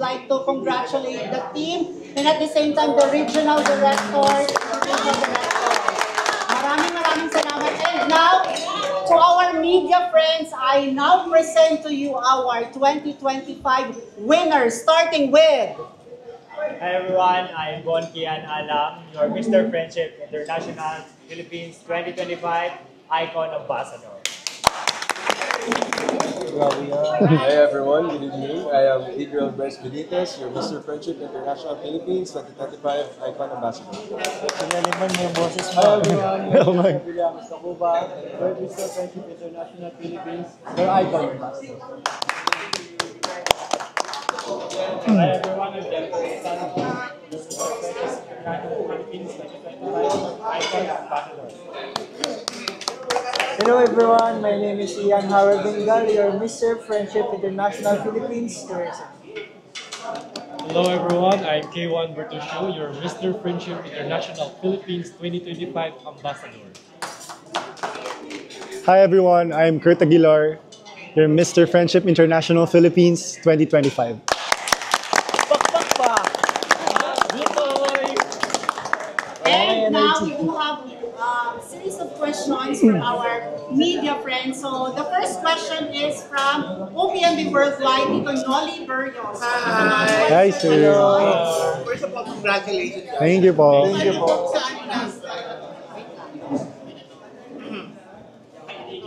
like to congratulate the team and at the same time the regional directors and regional directors. Maraming salamat. And now, to our media friends, I now present to you our 2025 winners, starting with... Hi everyone, I'm Bon Kian Alam, your Mr. Friendship International Philippines 2025 Icon Ambassador. Hi everyone, good evening. I am Adriel Bryce Benitez, your Mr. Friendship International Philippines 2025 Icon Ambassador. Sinaliman mo yung boses mo. Hi everyone, I'm William Sacuba, your Mr. Friendship International Philippines, your Icon Ambassador. Hi everyone, I'm Delco Santo, your Mr. Friendship International Philippines 2025 Icon Ambassador. Hello everyone, my name is Ian Howard Bengal, your Mr. Friendship International Philippines tourism. Hello everyone, I'm K1 Bertusio, your Mr. Friendship International Philippines 2025 Ambassador. Hi everyone, I'm Kurt Aguilar, your Mr. Friendship International Philippines 2025. And now we do have a series of questions for our media friends. So the first question is from OPMB Worldwide, Tito Noli Berrios. Hi, sir. First of all, congratulations. Thank you po. Thank you po.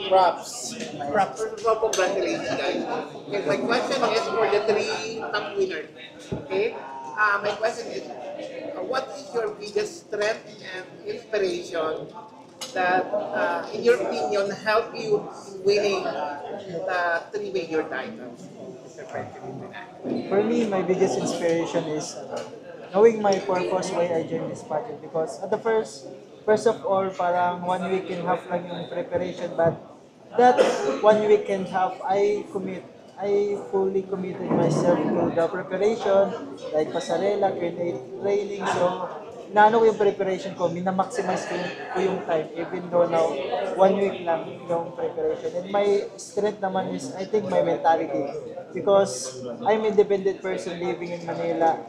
Props. First of all, congratulations, guys. Okay, my question is for the three top winners. Okay? My question is, what is your biggest strength and inspiration that, in your opinion, help you in winning the three major titles? Mr. Friendship International. For me, my biggest inspiration is knowing my purpose why I joined this project. Because at the first of all, parang 1 week and a half lang yung preparation, but that 1 week and a half, I fully committed myself to the preparation, like pasarela, Q&A training. So, naano ko yung preparation ko, minamaximize ko yung time, even though now, 1 week lang yung preparation. And my strength naman is, I think, my mentality. Because I'm independent person living in Manila.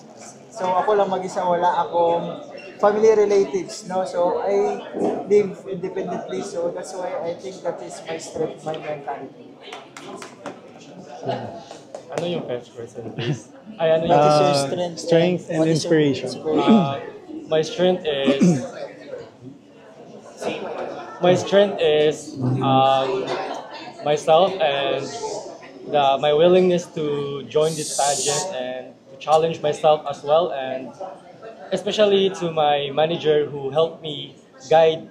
So, ako lang mag-isa, wala akong family relatives, no? So, I live independently. So, that's why I think that is my strength, my mentality. Ano yung first person, please? Ay, ano yung... What is your strength? Strength and what is your inspiration. my strength is... My strength is myself and my willingness to join this pageant and to challenge myself as well, and especially to my manager who helped me guide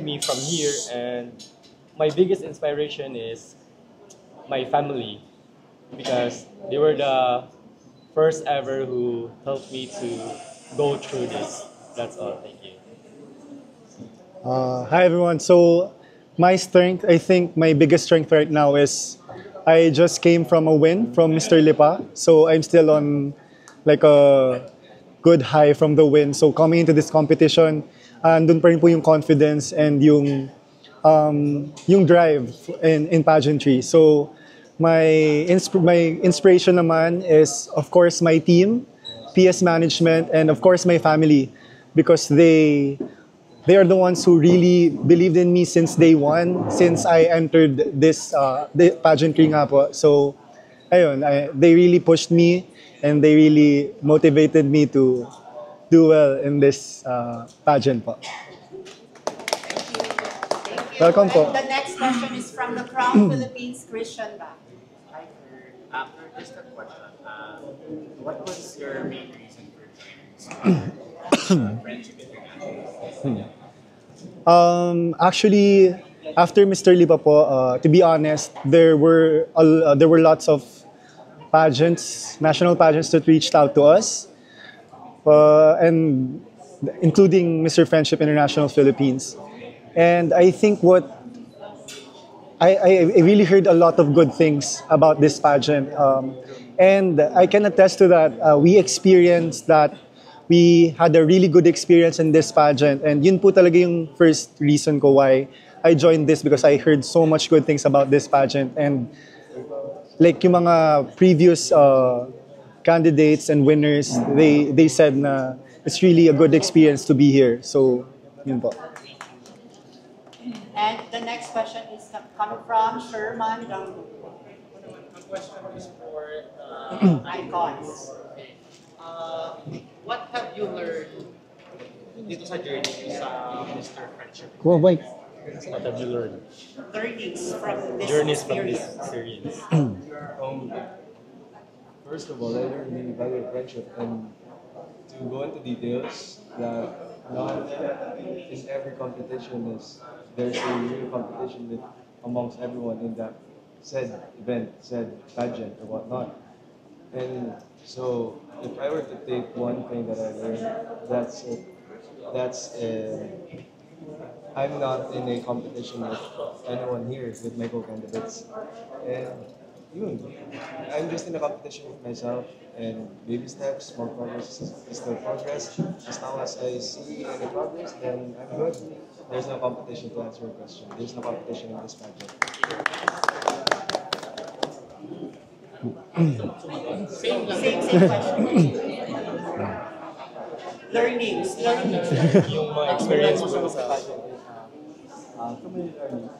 me from here. And my biggest inspiration is my family, because they were the first ever who helped me to go through this. That's all. Thank you. Hi everyone. So my strength, I think my biggest strength right now is I just came from a win from Mr. Lipa. So I'm still on like a good high from the win. So coming into this competition, andun pa rin po yung confidence and yung drive in pageantry. So my inspiration naman is, of course, my team, PS management, and of course my family, because they are the ones who really believed in me since day one, since I entered this the pageantry nga po. So ayun, they really pushed me and they really motivated me to do well in this pageant po. Welcome po. And the next question is from the Crown Philippines, Christian Ba. After just a question, what was your main reason for joining Friendship International? Actually, after Mr. Lipa po, to be honest, there were lots of pageants, national pageants that reached out to us, and including Mr. Friendship International Philippines. And I think I really heard a lot of good things about this pageant. And I can attest to that. We experienced that. We had a really good experience in this pageant. And yun po talaga yung first reason ko why I joined this, because I heard so much good things about this pageant. And like yung mga previous candidates and winners, they said na it's really a good experience to be here. So, yun po. And the next question is coming from Sherman Dangdu. The question is for Icons. what have you learned dito sa journey sa Mr. Friendship? Cool, bye. What have you learned? Learnings from this Journeys from this experience. experience. First of all, I learned the value of friendship and to go into details that not in every competition is there's a real competition with amongst everyone in that said event, said pageant or whatnot. And so if I were to take one thing that I learned, that's it. I'm not in a competition with anyone here, with my co-candidates. And yun, I'm just in a competition with myself and baby steps, small progress is still progress. As long as I see any progress, then I'm good. There's no competition to answer your question. There's no competition in this pageant. Same question. Learnings. Yung mga experience mo sa so many learnings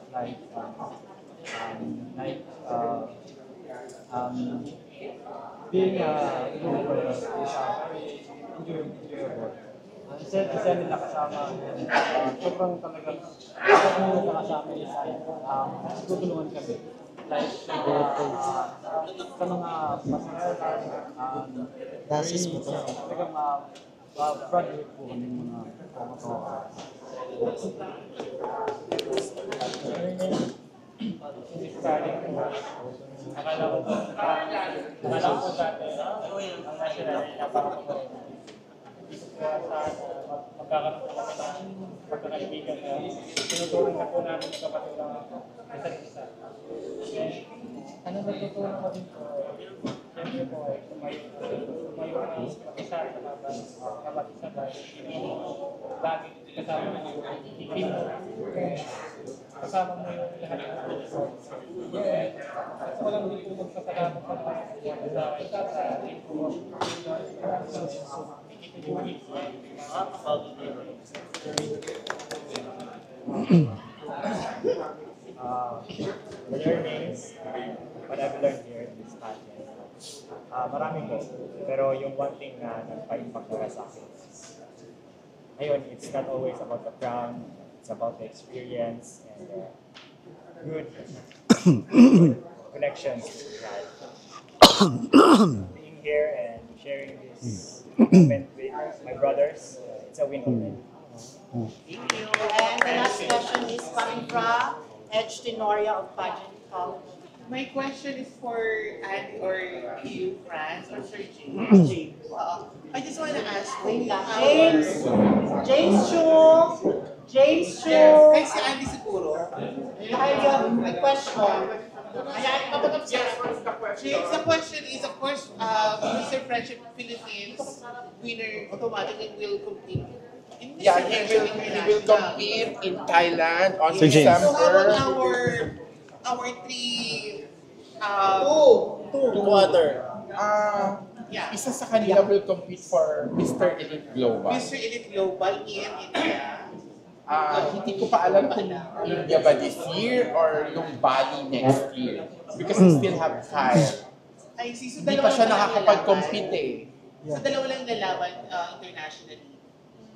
being is very enjoyable. Isa nila kasama sobrang talagang kasama tutulungan kami. Like sa mga pasahero, talagang project po kami mga Akala ko po dati, ang national ay napakapalit. Dito po magkakaroon po kami ng pagkakaibigan na tinutulong na po namin yung kapatid ng isa't isa. Ano natutunan ko din po, siyempre po, tumayo mag-isa at kapag-sabay, lagi kasama mo yung team mo, kasama mo yung lahat ng resorts. Gusto ko lang din po magpasalamat sa team ko. Learnings, what I've learned here in this pageant. Marami po, pero yung one thing na nagpa-impact na sa akin is, ayun, it's not always about the crown, it's about the experience and good connections we had. Being here and sharing this moment with my brothers, it's a win already. Thank you. And the last question is coming from Edge Tenoria of Pageant College. My question is for Annie or you, Franz, or Sir James. James. I just want to ask Wait kung lang. James Chu. Kay si Annie siguro. Dahil yung may question. Ayan, mapatap siya. James, the question is, of course, Mr. Friendship Philippines winner automatically will compete. Yeah, he will compete in Thailand on Sir James. So how December. about our three Two other. yeah, Isa sa kanila will compete for Mr. Elite Global. Mr. Elite Global in India. Hindi ko pa alam kung India ba this year or yung Bali next year. Because we still have time. Ay, so Hindi pa siya nakakapag-compete eh. So dalawa lang lalaban internationally.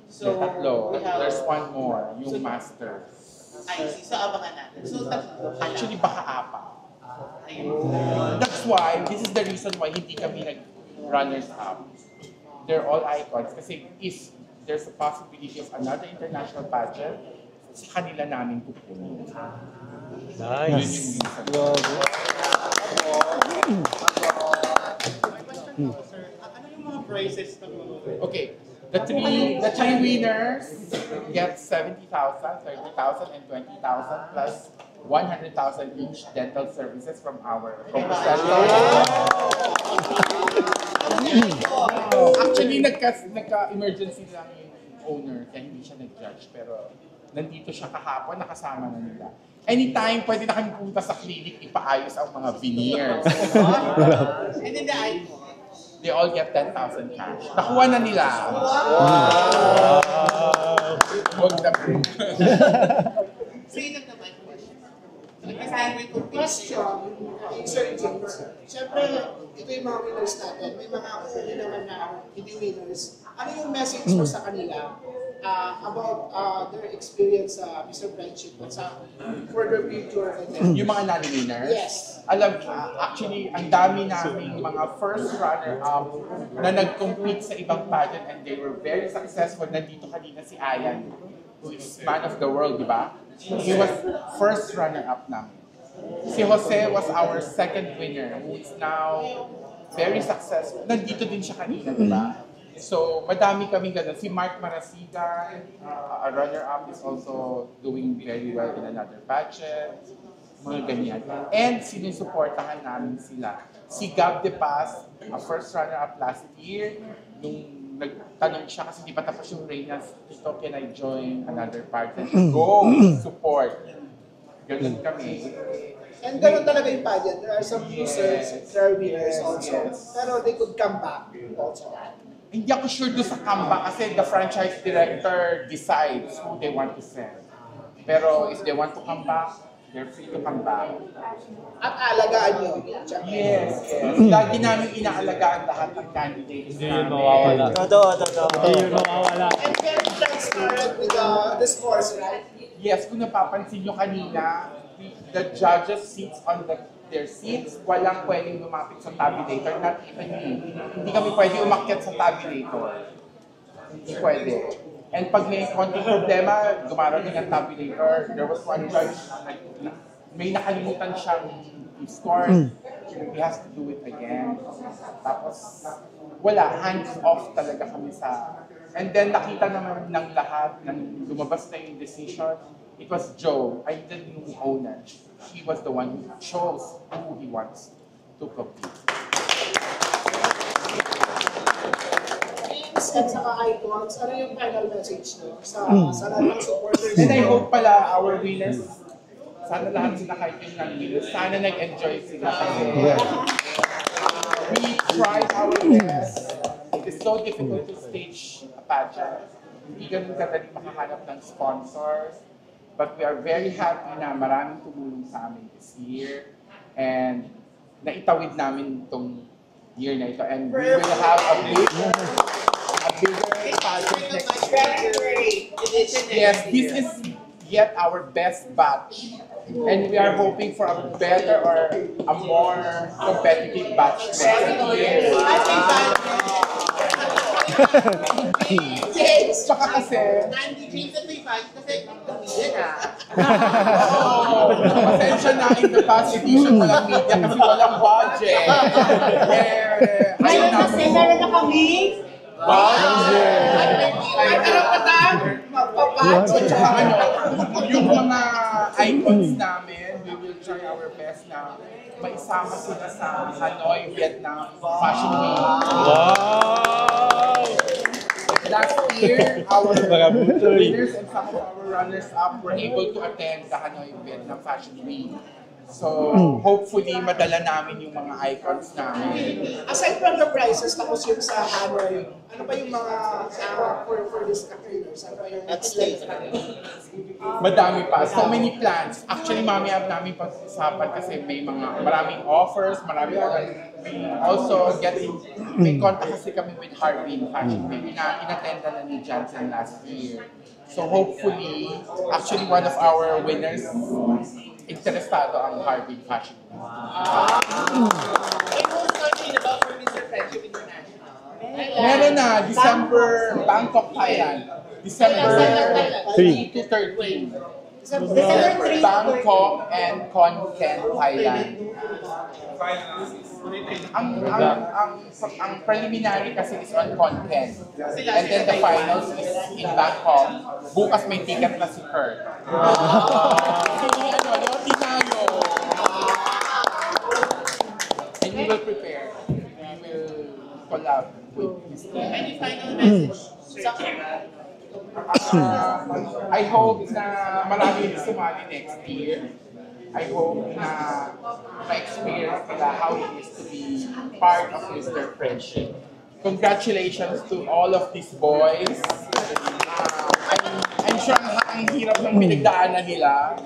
So Tatlo. we have, There's one more, yung Masters. I see. So abangan natin. So tatlo. Actually, baka apat. Ayun. That's why, this is the reason why hindi kami nag-runners-up. They're all icons. Kasi if there's a possibility of another international pageant, sa kanila namin pupunin. Nice. Ano yung mga prizes ng mga Okay, the three winners get 70,000, 30,000, and 20,000 plus 100,000 each dental services from our focus center. Actually, nagka-emergency lang yung owner kaya hindi siya nag-judge. Pero nandito siya kahapon, nakasama na nila. Anytime, pwede na kami punta sa clinic, ipaayos ang mga veneers. And then the icon. they all get 10,000 cash. Nakuha na nila. Huwag na. Sino naman question? Question, Sir James. Siyempre, ito yung mga winners natin. May mga hindi naman na hindi winners. Ano yung message mo sa kanila about their experience sa Mr. Friendship at sa further future? Yung mga non-winners? Yes. Alam, actually, ang dami naming mga first runner-up na nag-compete sa ibang pageant and they were very successful. Nandito kanina si Ayan, who is man of the world, di ba? He was first runner-up namin. Si Jose was our second winner, who is now very successful. Nandito din siya kanina, di ba? So, madami kami ganun. Si Mark Marasigan, a runner-up, is also doing very well in another pageant. Mga ganyan. And sinusuportahan namin sila. Si Gab De Paz, a first runner-up last year, nung nagtanong siya kasi di pa tapos yung Reynas, ito, can I join another pageant? Go! Support! Ganun kami. And ganun talaga yung pageant. There are some losers, there are winners also. Pero they could come back also. Hindi ako sure doon sa comeback kasi the franchise director decides who they want to send. Pero if they want to come back, they're free to come back. At alagaan nyo. Yes, yes. Lagi namin inaalagaan lahat ng candidates. Hindi yun mawawala. Totoo. Hindi yun mawawala. And very transparent with the scores, right? Yes, kung napapansin nyo kanina, the judges sits on their seats, walang pwedeng lumapit sa tabulator, not even me. Hindi kami pwede umakyat sa tabulator. Hindi pwede. And pag may konting problema, gumarating ang tabulator. There was one judge, may nakalimutan siyang score. He has to do it again. Tapos, wala, hands off talaga kami sa... And then nakita naman ng lahat, nang lumabas na yung decision, it was Joe, I the new owner. He was the one who chose who he wants to compete. Teams at saka icons, ano yung final message nyo sa lahat ng supporters? And I hope pala our winners, sana lahat sila kahit yung non-winners, sana nag-enjoy sila kasi we tried our best. It is so difficult to stage a pageant. Hindi ganun kadali makahanap ng sponsors. But we are very happy na maraming tumulong sa amin this year. And naitawid namin itong year na ito. And we will have a bigger pageant next year. Yes, this is yet our best batch. And we are hoping for a better or a more competitive batch next year. James! Tsaka kasi... James at may fight kasi yan Pasensya na in the past edition walang media kasi walang budget. Ngayon kasi meron na kami. Budget! Ay, karapatan! Magpapatso! Tsaka ano, yung mga icons namin, we will try our best na maisama sila sa Hanoi, Vietnam Fashion Week. Wow! Last year, our winners and some of our runners-up were able to attend the Hanoi, Vietnam Fashion Week. So, hopefully, madala namin yung mga icons namin. Aside from the prizes, tapos yung sa Hanoi, ano pa yung mga for this winners? Ano pa yung next later? Madami pa. So many plans. Actually, mamaya namin pag-usapan kasi may mga maraming offers, maraming we also may contact kasi kami with Harbin Fashion Week na inattenda na ni Jansen last year. So hopefully, actually one of our winners, interesado ang Harbin Fashion Week. And who's talking about for Mr. Friendship International? Meron na, December, Bangkok, Thailand. December 3 to 13. December 3 Bangkok and Content, Thailand. Ang preliminary kasi is on Content. And then the finals is in Bangkok. Bukas may ticket na si Kurt. So, tinayo. And we will prepare. We will collab with this team. Any final message? I hope na marami sumali next year. I hope na ma-experience nila how it is to be part of Mr. Friendship. Congratulations to all of these boys. I'm sure ang hirap ng pinagdaanan nila.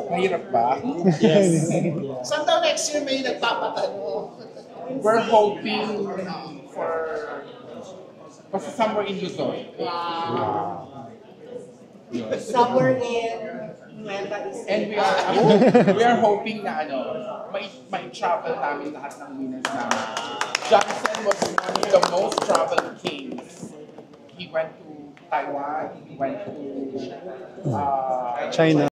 Mahirap ba? Yes. Saan daw next year may nagpapatanong? We're hoping for basta somewhere in Luzon. Somewhere in Nueva Ecija. And we are hoping na may travel namin lahat ng winners namin. Johnson was one of the most traveled kings. He went to Taiwan, he went to China.